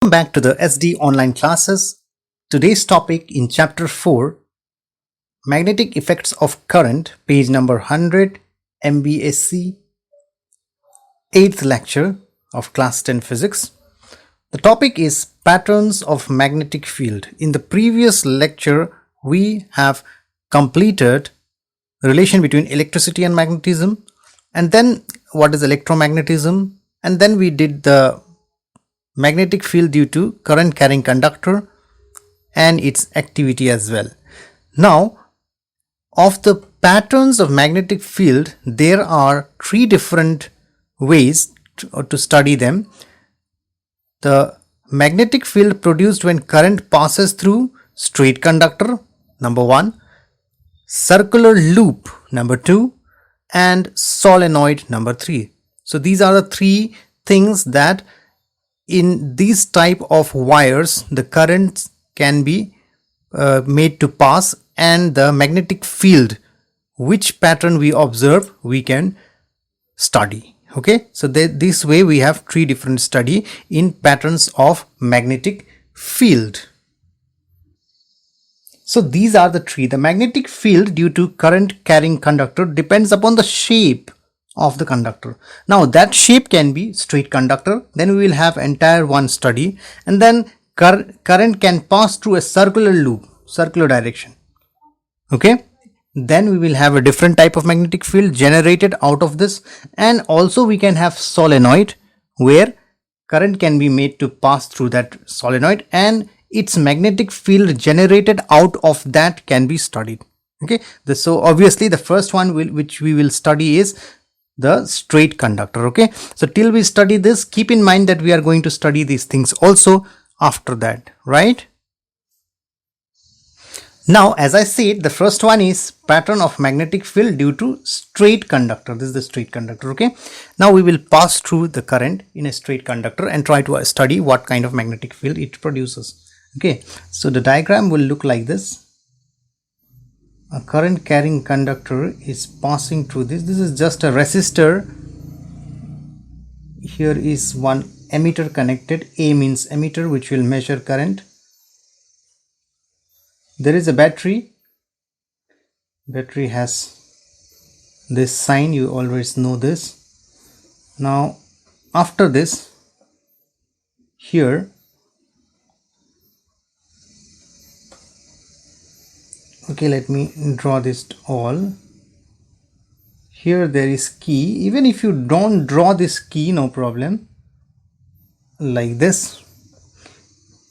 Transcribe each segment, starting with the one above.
Welcome back to the SD online classes. Today's topic in chapter 4, magnetic effects of current, page number 100, MBSC, 8th lecture of class 10 physics. The topic is patterns of magnetic field. In the previous lecture, we have completed the relation between electricity and magnetism, and then what is electromagnetism, and then we did the magnetic field due to current carrying conductor and its activity as well. Now, of the patterns of magnetic field, there are three different ways to study them. The magnetic field produced when current passes through straight conductor, number 1, circular loop, number 2, and solenoid, number 3. So these are the three things that in these type of wires the currents can be made to pass, and the magnetic field, which pattern we observe, we can study. Okay, so this way we have three different study in patterns of magnetic field. So these are the three. The magnetic field due to current carrying conductor depends upon the shape of the conductor. Now that shape can be straight conductor, then we will have entire one study, and then current can pass through a circular loop, circular direction. Okay, then we will have a different type of magnetic field generated out of this, and also we can have solenoid where current can be made to pass through that solenoid, and its magnetic field generated out of that can be studied. Okay, so obviously the first one which we will study is the straight conductor. Okay, so till we study this, keep in mind that we are going to study these things also after that, right? Now, as I said, the first one is pattern of magnetic field due to straight conductor. This is the straight conductor. Okay, now we will pass through the current in a straight conductor and try to study what kind of magnetic field it produces. Okay, so the diagram will look like this. A current carrying conductor is passing through this. This is just a resistor. Here is one emitter connected. A means emitter, which will measure current. There is a battery. Battery has this sign. You always know this. Now, after this, here, okay, let me draw this all. Here there is key. Even if you don't draw this key, no problem. Like this.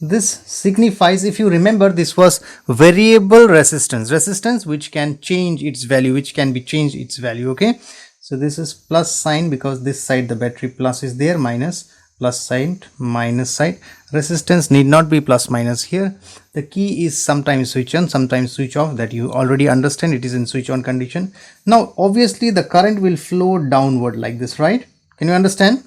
This signifies, if you remember, this was variable resistance which can change its value, which can be changed its value. Okay, so this is plus sign because this side the battery plus is there, minus, plus side, minus side. Resistance need not be plus minus here. The key is sometimes switch on, sometimes switch off, that you already understand. It is in switch on condition. Now obviously the current will flow downward like this, right? Can you understand?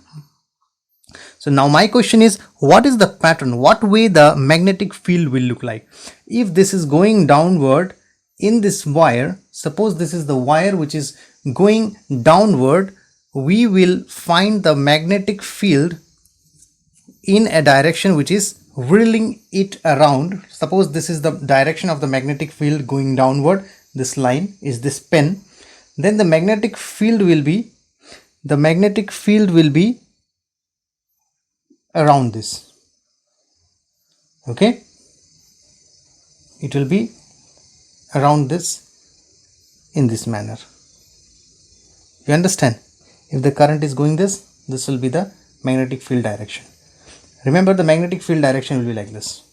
So now my question is, what is the pattern? What way the magnetic field will look like? If this is going downward in this wire, suppose this is the wire which is going downward, we will find the magnetic field in a direction which is whirling it around. Suppose this is the direction of the magnetic field going downward. This line is this pen. Then the magnetic field will be around this. Okay, it will be around this in this manner. You understand? If the current is going this will be the magnetic field direction. Remember, the magnetic field direction will be like this.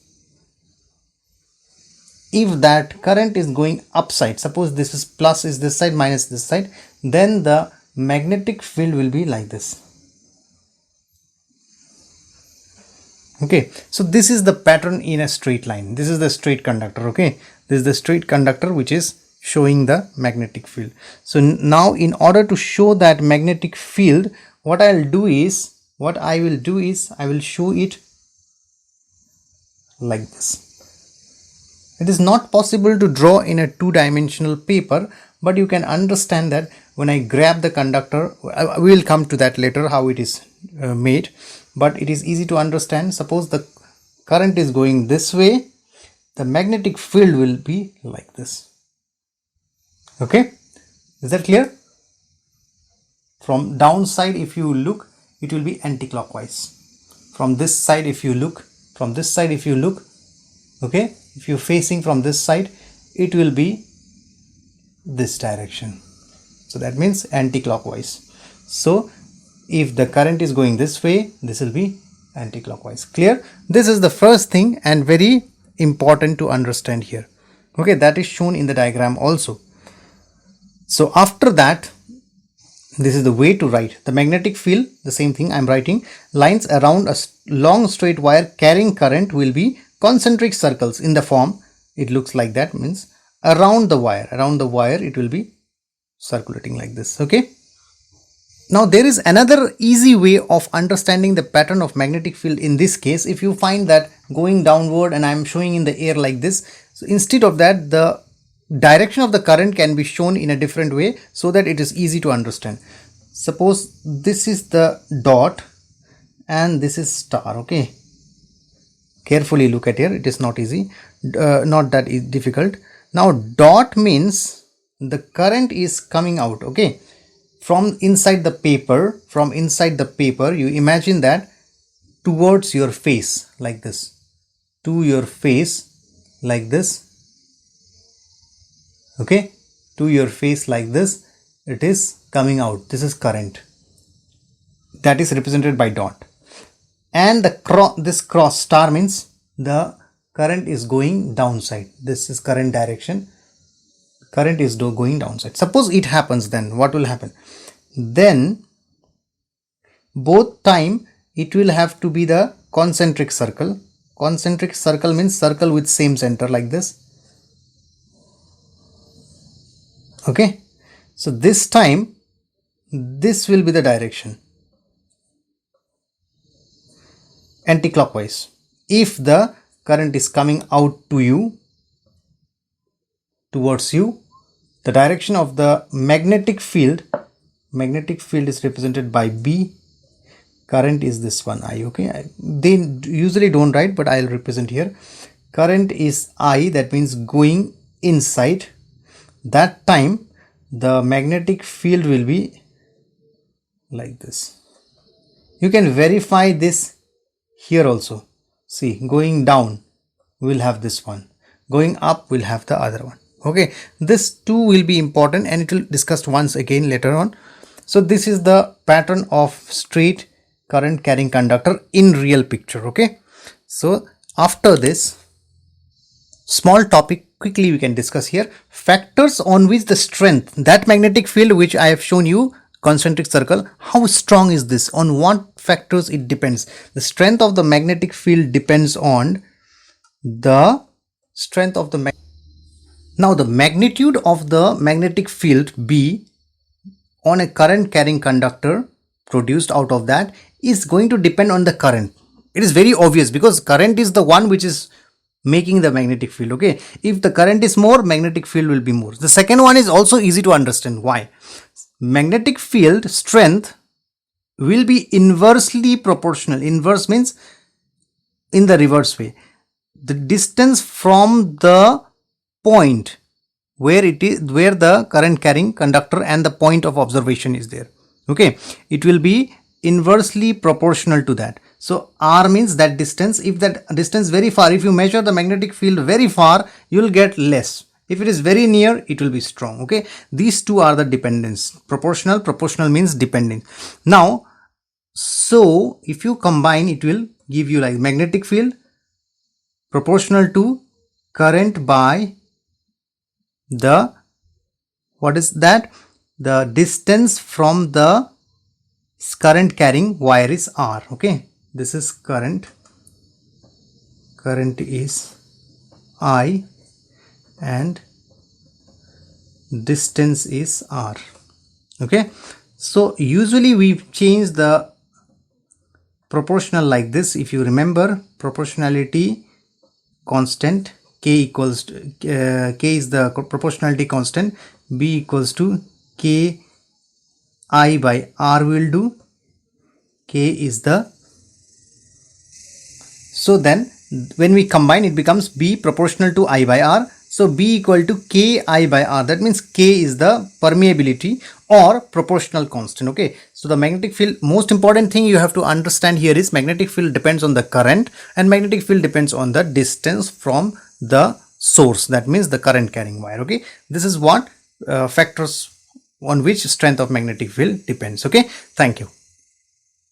If that current is going upside, suppose this is plus is this side, minus this side, then the magnetic field will be like this. Okay, so this is the pattern in a straight line. This is the straight conductor. Okay, this is the straight conductor which is showing the magnetic field. So now in order to show that magnetic field, what I will do is I will show it like this. It is not possible to draw in a two-dimensional paper, but you can understand that when I grab the conductor, we will come to that later how it is made, but it is easy to understand. Suppose the current is going this way, the magnetic field will be like this. Okay, is that clear? From downside, if you look, it will be anti-clockwise. From this side, if you look, okay, if you're facing from this side, it will be this direction. So that means anti-clockwise. So if the current is going this way, this will be anti-clockwise. Clear? This is the first thing and very important to understand here. Okay, that is shown in the diagram also. So after that, this is the way to write the magnetic field. The same thing I'm writing. Lines around a long straight wire carrying current will be concentric circles in the form. It looks like that, means around the wire it will be circulating like this. Okay. Now there is another easy way of understanding the pattern of magnetic field in this case. If you find that going downward and I'm showing in the air like this, so instead of that, the direction of the current can be shown in a different way so that it is easy to understand. Suppose this is the dot and this is star. Okay, carefully look at here, it is not easy, not that difficult. Now dot means the current is coming out, okay, from inside the paper. You imagine that towards your face like this, okay, to your face like this, it is coming out. This is current, that is represented by dot. And the this cross star means the current is going downside. This is current direction, current is going downside. Suppose it happens, then what will happen? Then both time it will have to be the concentric circle. Concentric circle means circle with same center like this. Okay, so this time this will be the direction, anti-clockwise. If the current is coming out to you, towards you, the direction of the magnetic field is represented by B. Current is this one, I. Okay, they usually don't write, but I'll represent here. Current is I, that means going inside. That time the magnetic field will be like this. You can verify this here also. See, going down we'll have this one, going up we'll have the other one. Okay, this two will be important and it will discussed once again later on. So this is the pattern of straight current carrying conductor in real picture. Okay, so after this small topic, quickly we can discuss here factors on which the strength, that magnetic field which I have shown you, concentric circle, how strong is this, on what factors it depends. The strength of the magnetic field depends on the strength of the now the magnitude of the magnetic field B on a current carrying conductor produced out of that is going to depend on the current. It is very obvious because current is the one which is making the magnetic field. Okay, if the current is more, magnetic field will be more. The second one is also easy to understand. Why? Magnetic field strength will be inversely proportional. Inverse means in the reverse way. The distance from the point where it is, where the current carrying conductor and the point of observation is there. Okay, it will be inversely proportional to that. So R means that distance. If that distance very far, if you measure the magnetic field very far, you will get less. If it is very near, it will be strong. Okay, these two are the dependence. Proportional means dependent. Now, so if you combine, it will give you like magnetic field proportional to current by the, what is that? The distance from the current carrying wire is R. Okay, this is current is I and distance is R. Okay, so usually we change the proportional like this. If you remember, proportionality constant, K equals to, K is the proportionality constant, B equals to K I by R will do, K is the, so then when we combine, it becomes B proportional to I by R. So B equal to K I by R. That means K is the permeability or proportional constant. Okay. So the magnetic field, most important thing you have to understand here is magnetic field depends on the current, and magnetic field depends on the distance from the source. That means the current carrying wire. Okay. This is what factors on which strength of magnetic field depends. Okay. Thank you.